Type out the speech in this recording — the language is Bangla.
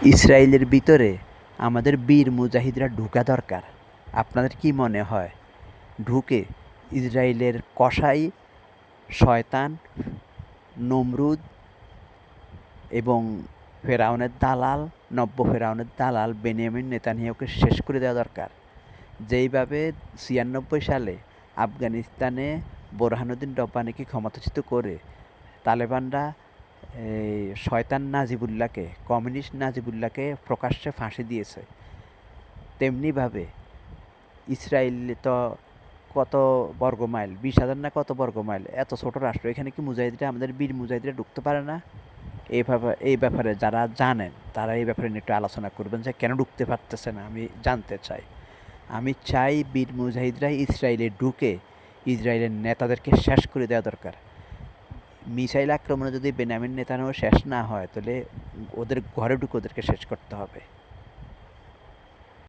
ইসরায়েলের ভিতরে আমাদের বীর মুজাহিদরা ঢোকা দরকার। আপনাদের কি মনে হয় ঢুকে ইসরায়েলের কসাই, শয়তান, নমরুদ এবং ফেরাউনের দালাল, নব্য ফেরাউনের দালাল বেনিয়ামিন নেতানিয়াহুকে শেষ করে দেওয়া দরকার? যেইভাবে ৯৬ সালে আফগানিস্তানে বোরহানুদ্দিন রব্বানিকে ক্ষমতাচ্যুত করে তালেবানরা এই শয়তান নাজিবুল্লাহকে, কমিউনিস্ট নাজিবুল্লাহকে প্রকাশ্যে ফাঁসি দিয়েছে, তেমনিভাবে ইসরায়েল তো কত বর্গমাইল, ২০,০০০ না কত বর্গমাইল, এত ছোট রাষ্ট্র, এখানে কি মুজাহিদরা, আমাদের বীর মুজাহিদরা ঢুকতে পারে না? এই ব্যাপারে যারা জানেন তারা এই ব্যাপারে নিয়ে একটু আলোচনা করবেন যে কেন ঢুকতে পারতেছে না, আমি জানতে চাই। আমি চাই বীর মুজাহিদরা ইসরায়েলে ঢুকে ইসরায়েলের নেতাদেরকে শেষ করে দেওয়া দরকার। মিসাইল আক্রমণে যদি বেনিয়ামিন নেতানিয়াহু শেষ না হয়, তাহলে ওদের ঘরে ঢুকে ওদেরকে শেষ করতে হবে।